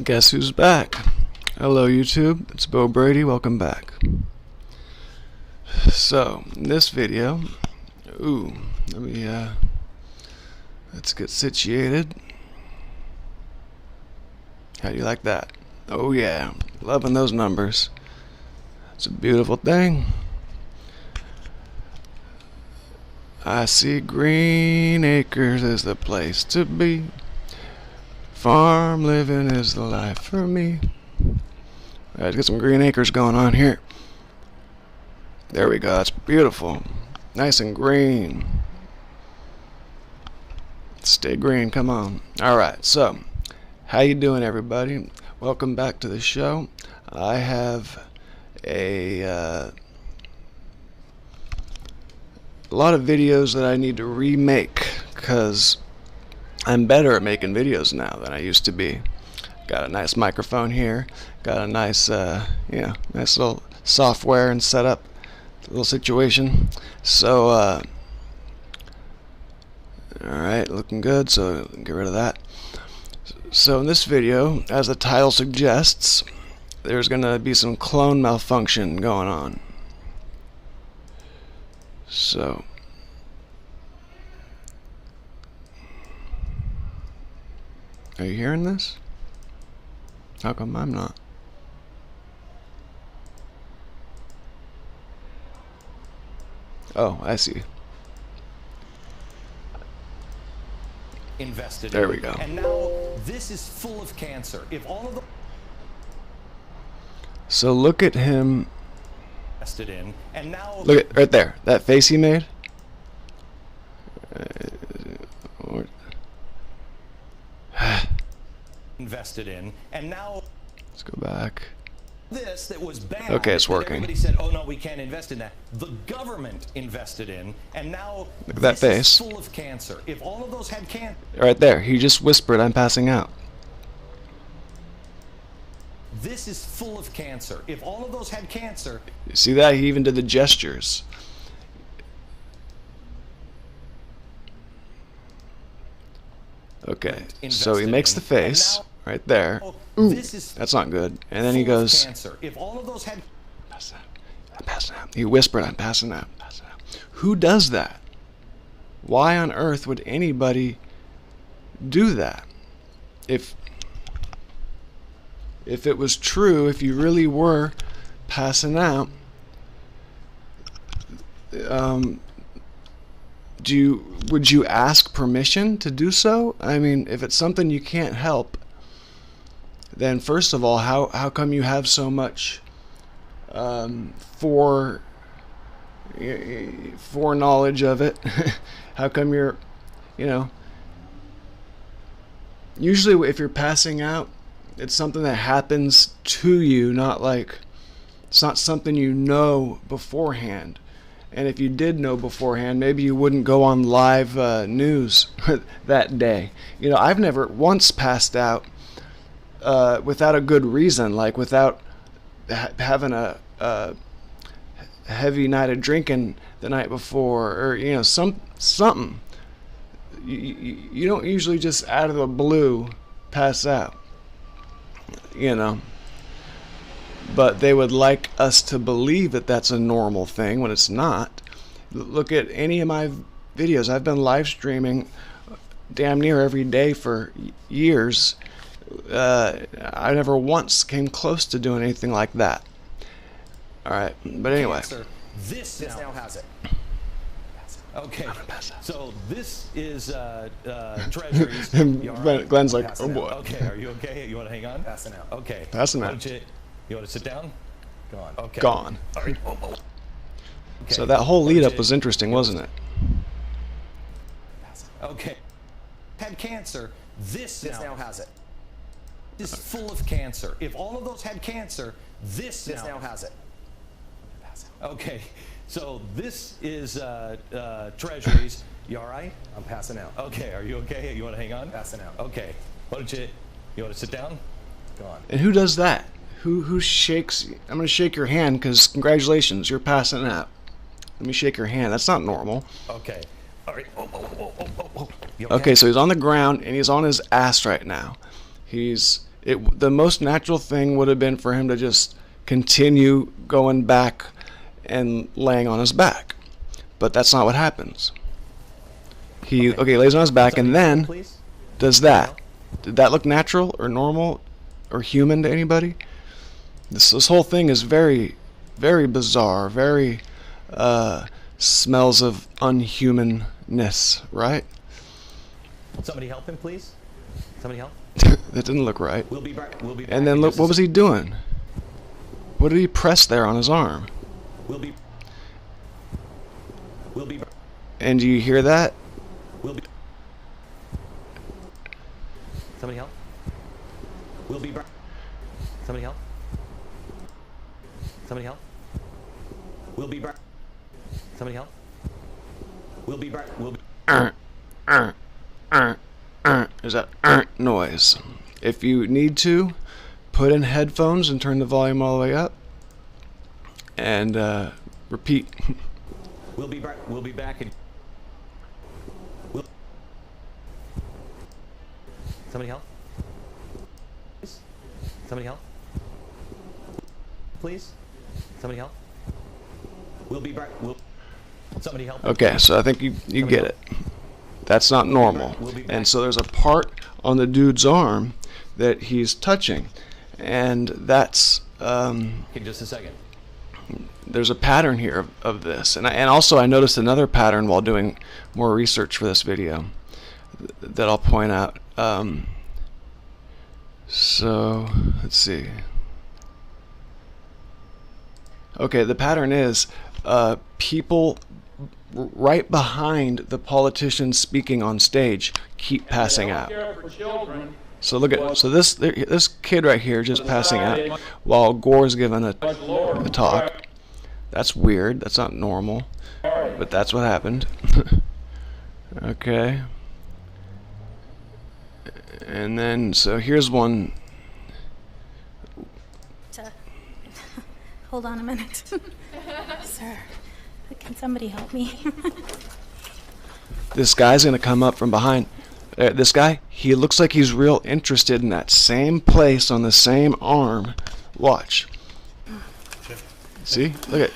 Guess who's back? Hello YouTube, it's Bo Brady, welcome back. So, in this video, let's get situated. How do you like that? Oh yeah, loving those numbers. It's a beautiful thing. I see green acres is the place to be. Farm living is the life for me. Let's get some green acres going on here. There we go, that's beautiful. Nice and green. Stay green, come on. Alright, so, how you doing everybody? Welcome back to the show. I have a lot of videos that I need to remake because I'm better at making videos now than I used to be. Got a nice microphone here, got a nice nice little software and setup, little situation. So alright, looking good, so get rid of that. So in this video, as the title suggests, there's gonna be some clone malfunction going on. So are you hearing this? How come I'm not? Oh, I see. Invested there in. We go. And now this is full of cancer. If all of the so look at him. Invested in, and now look at right there. That face he made. Invested in, and now let's go back. This that was bad. Okay, it's working. Everybody said, "Oh no, we can't invest in that." The government invested in, and now look at that face. Is full of cancer. If all of those had cancer, right there, he just whispered, "I'm passing out." This is full of cancer. If all of those had cancer, you see that? He even did the gestures. Okay, so he makes the face right there. Ooh, that's not good. And then he goes, if all of those had I'm passing out. He whispered, "I'm passing out. I'm passing out." Who does that? Why on earth would anybody do that? If it was true, if you really were passing out, would you ask permission to do so? I mean, if it's something you can't help, then first of all, how come you have so much foreknowledge of it? How come you're, usually if you're passing out, it's something that happens to you, it's not something you know beforehand. And if you did know beforehand, maybe you wouldn't go on live news that day. I've never once passed out without a good reason, like without having a heavy night of drinking the night before, or something. You don't usually just out of the blue pass out, But they would like us to believe that that's a normal thing when it's not. Look at any of my videos. I've been live streaming damn near every day for years. I never once came close to doing anything like that. Alright, but anyway. This now has it. Okay, so this is Treasuries. Glenn's like, oh boy. Okay, are you okay? You want to hang on? Passing out. Okay. Passing out. You want to sit down? Gone. Okay. Gone. All right. Okay. So that whole lead-up was interesting, wasn't it? Okay. Had cancer. This now has it. This is full of cancer. If all of those had cancer, this now has it. Okay. So this is Treasuries. You all right? I'm passing out. Okay. Are you okay? You want to hang on? Passing out. Okay. Why don't you want to sit down? Gone. And who does that? Who shakes? I'm gonna shake your hand because congratulations, you're passing out. Let me shake your hand. That's not normal. Okay. All right. Okay? Okay, so he's on the ground and he's on his ass right now. He's The most natural thing would have been for him to just continue going back and laying on his back. But that's not what happens. He lays on his back and then does that. Did that look natural or normal or human to anybody? This whole thing is very, very bizarre, very smells of unhumanness, right? Somebody help him, please. Somebody help. That didn't look right. We'll be back. And then look, what was he doing? What did he press there on his arm? We'll be. And do you hear that? Somebody help. We'll be back. Somebody help. Somebody help. We'll be back. Somebody help. We'll be back. We'll be. There's that noise. If you need to, put in headphones and turn the volume all the way up. And repeat. We'll be back. We'll be back. Somebody help. Please. Somebody help. Please. Somebody help. We'll be back. Somebody help. Okay, so I think you get it. That's not normal. And so there's a part on the dude's arm that he's touching, and that's Okay, just a second. there's a pattern here of this, and also I noticed another pattern while doing more research for this video that I'll point out. So let's see. Okay, the pattern is people right behind the politician speaking on stage keep passing out. So look at this kid right here just passing out while Gore's giving a talk. That's weird. That's not normal, but that's what happened. Okay. And then so here's one. Hold on a minute. Sir, can somebody help me? This guy's gonna come up from behind. This guy, he looks like he's real interested in that same place on the same arm. Watch. See? Look at.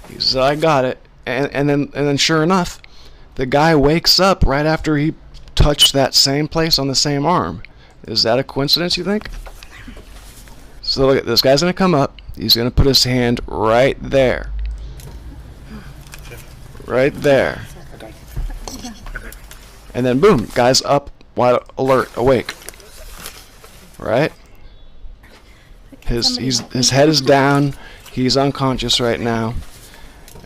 He said, "I got it," and then sure enough, the guy wakes up right after he touched that same place on the same arm. Is that a coincidence, you think? So look at this guy's gonna come up. He's gonna put his hand right there. Right there. And then boom, guy's up, wide alert, awake. Right? His head is down. He's unconscious right now.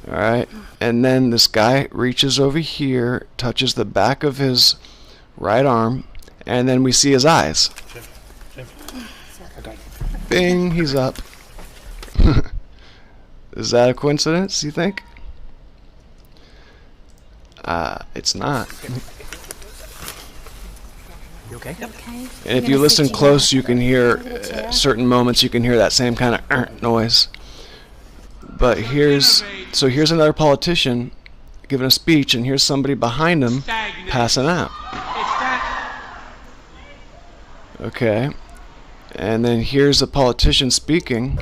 Alright? And then this guy reaches over here, touches the back of his right arm, and then we see his eyes. Bing, he's up. Is that a coincidence, you think? It's not. You okay? And if you listen close, you can hear certain moments. You can hear that same kind of noise. But here's another politician giving a speech, and here's somebody behind him passing out. Okay, and then here's a politician speaking,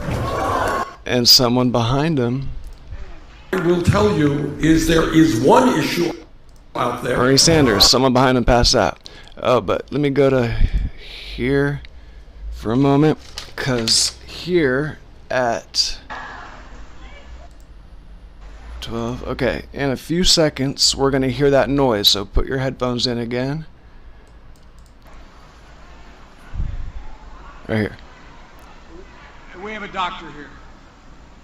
and someone behind him. I will tell you there is one issue out there. Bernie Sanders, someone behind him passed out. Oh, but let me go to here for a moment, because here at 12, okay, in a few seconds we're going to hear that noise, so put your headphones in again. Right here. We have a doctor here.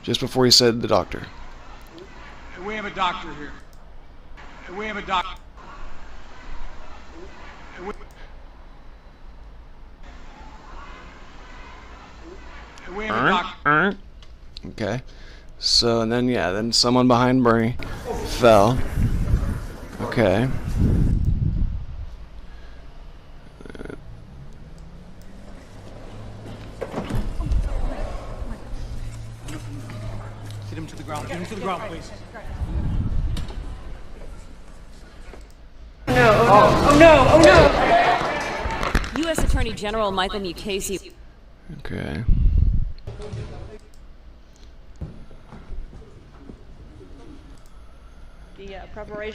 Just before he said the doctor. We have a doctor here. We have a doctor. We have a doctor. Okay. So, and then, yeah, then someone behind Bernie fell. Okay. Get him to the ground. Get him to the ground, please. No. Oh no. Oh no. U.S. Attorney General Michael Mukasey. Okay.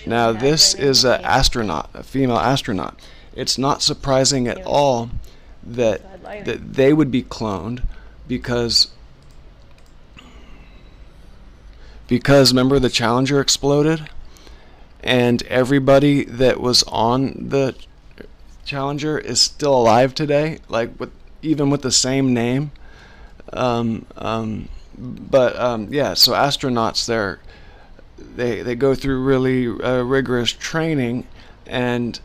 Now this is an astronaut, a female astronaut. It's not surprising at all that they would be cloned because remember the Challenger exploded and everybody that was on the Challenger is still alive today, like even with the same name. Yeah, so astronauts they go through really rigorous training, and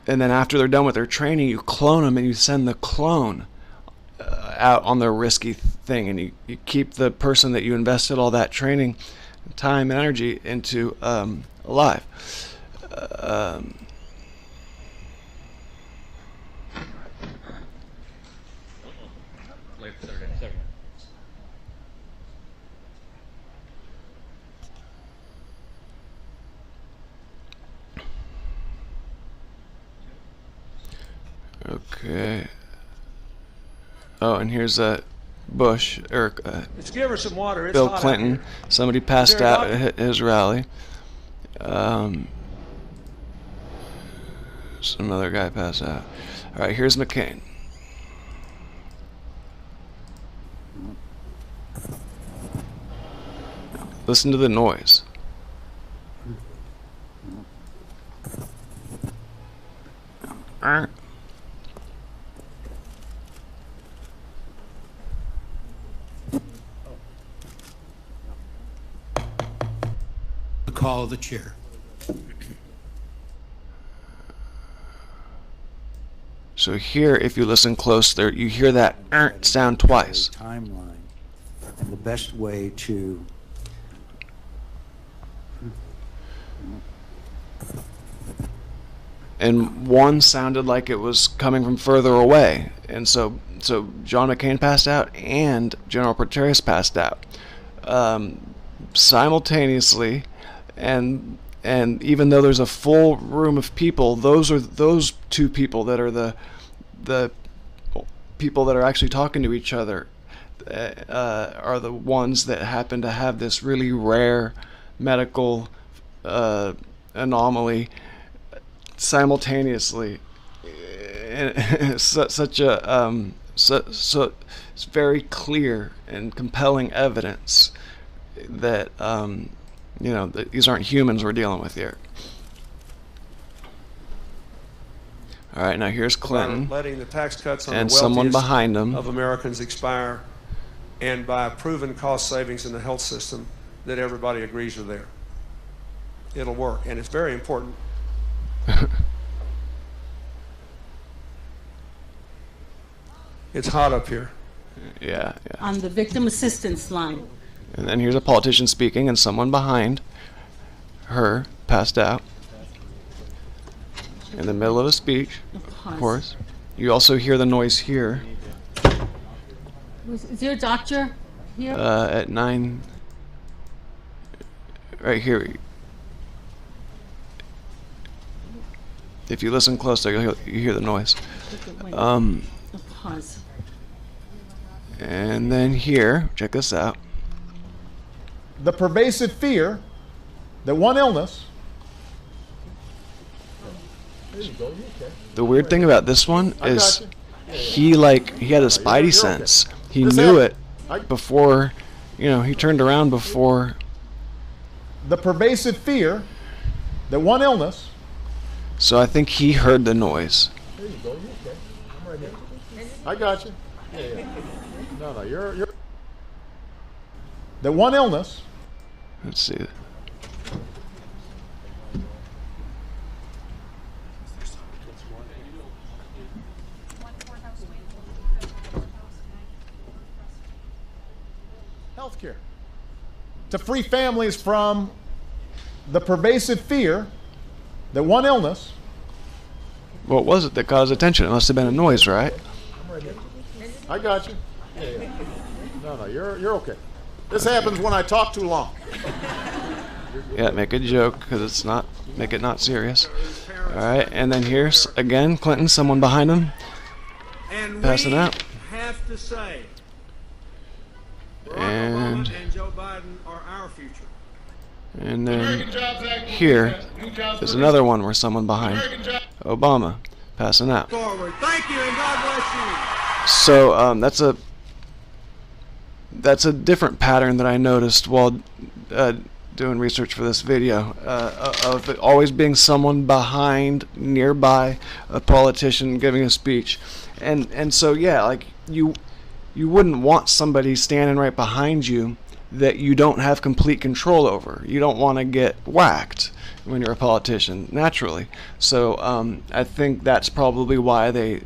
then after they're done with their training, you clone them and you send the clone out on their risky thing, and you keep the person that you invested all that training, time, and energy into alive. Okay. Oh, and here's Bush, or Let's give her some water. It's Bill hot out Clinton. here. Somebody passed there a out doctor? at his rally. Some other guy passed out. All right, here's McCain. Listen to the noise. The call of the chair. So here, if you listen close, there you hear that sound twice. Timeline and the best way to And one sounded like it was coming from further away, and so John McCain passed out and General Petraeus passed out simultaneously, and even though there's a full room of people, those two people that are the people that are actually talking to each other are the ones that happen to have this really rare medical anomaly simultaneously. Such a so it's very clear and compelling evidence that that these aren't humans we're dealing with here. All right, now here's Clinton Letting the tax cuts on and the someone wealthiest behind him. of Americans expire, and by proven cost savings in the health system that everybody agrees are there. It'll work, and it's very important. It's hot up here. Yeah. On the victim assistance line. And then here's a politician speaking, and someone behind her passed out in the middle of a speech, of course. You also hear the noise here. Is there a doctor here? At 9, right here. If you listen closer, you hear the noise. Pause. And then here, check this out. The pervasive fear that one illness. The weird thing about this one is he had a spidey sense. He knew it before, he turned around before. The pervasive fear that one illness. So I think he heard the noise. There you go. You okay? I'm right here. I got you. Yeah. No, you're. That one illness. Let's see. Healthcare. To free families from the pervasive fear that one illness. What was it that caused attention? It must have been a noise, right? I got you. Yeah. No, you're okay. This happens when I talk too long. Yeah, make a joke make it not serious. All right, and then here's again Clinton, someone behind him, And passing we out. have to say, Barack And Obama and Joe Biden are our future. And then here, there's another one where someone behind Obama passing out. Forward. Thank you, and God bless you. So that's a different pattern that I noticed while doing research for this video, of it always being someone behind, nearby a politician giving a speech, and so yeah, like you wouldn't want somebody standing right behind you that you don't have complete control over. You don't want to get whacked when you're a politician, naturally. So I think that's probably why they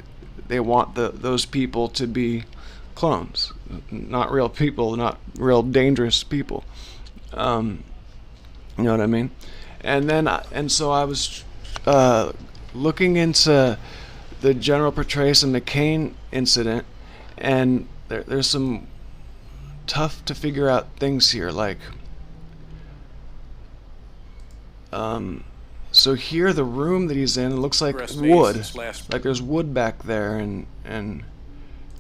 want those people to be clones, not real people, not real dangerous people. You know what I mean? And then so I was looking into the General Petraeus and McCain incident, and there's some tough to figure out things here, like so here the room that he's in looks like wood, like there's wood back there, and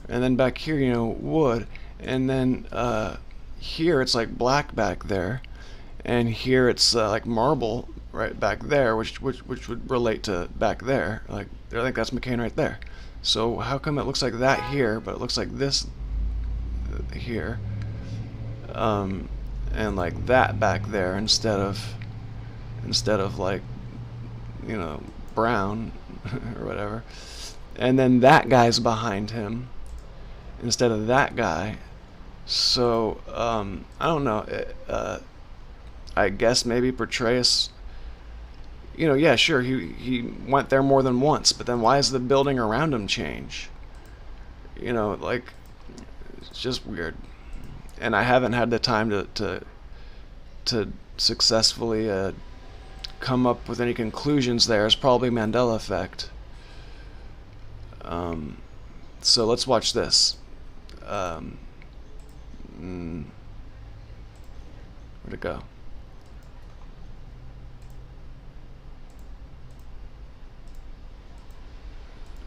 then back here, you know, wood, and then here it's like black back there, and here it's like marble right back there, which would relate to back there. Like I think that's McCain right there. So how come it looks like that here, but it looks like this here, and like that back there instead of like, you know, brown or whatever, and then that guy's behind him instead of that guy. So I don't know. I guess maybe Petraeus, you know, yeah, sure, he went there more than once, but then why does the building around him change? You know, like, it's just weird. And I haven't had the time to successfully come up with any conclusions there. It's probably Mandela effect. So let's watch this. Where'd it go?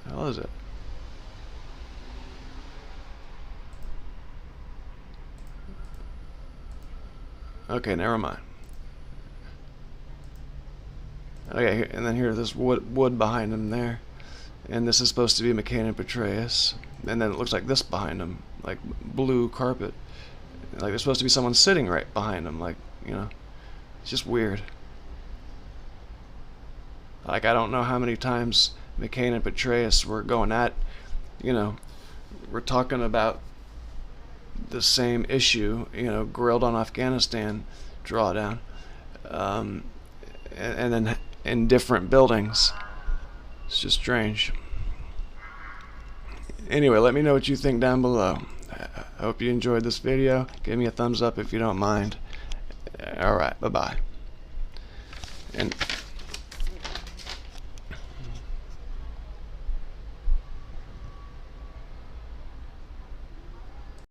How is it? Okay, never mind. Okay, and then here's this wood behind him there, and this is supposed to be McCain and Petraeus, and then it looks like this behind him, like blue carpet, like there's supposed to be someone sitting right behind him, like, you know, it's just weird. Like, I don't know how many times McCain and Petraeus were going at, you know, we're talking about the same issue, you know, grilled on Afghanistan drawdown, and then in different buildings. It's just strange. Anyway, let me know what you think down below. I hope you enjoyed this video. Give me a thumbs up if you don't mind. Alright, bye-bye. And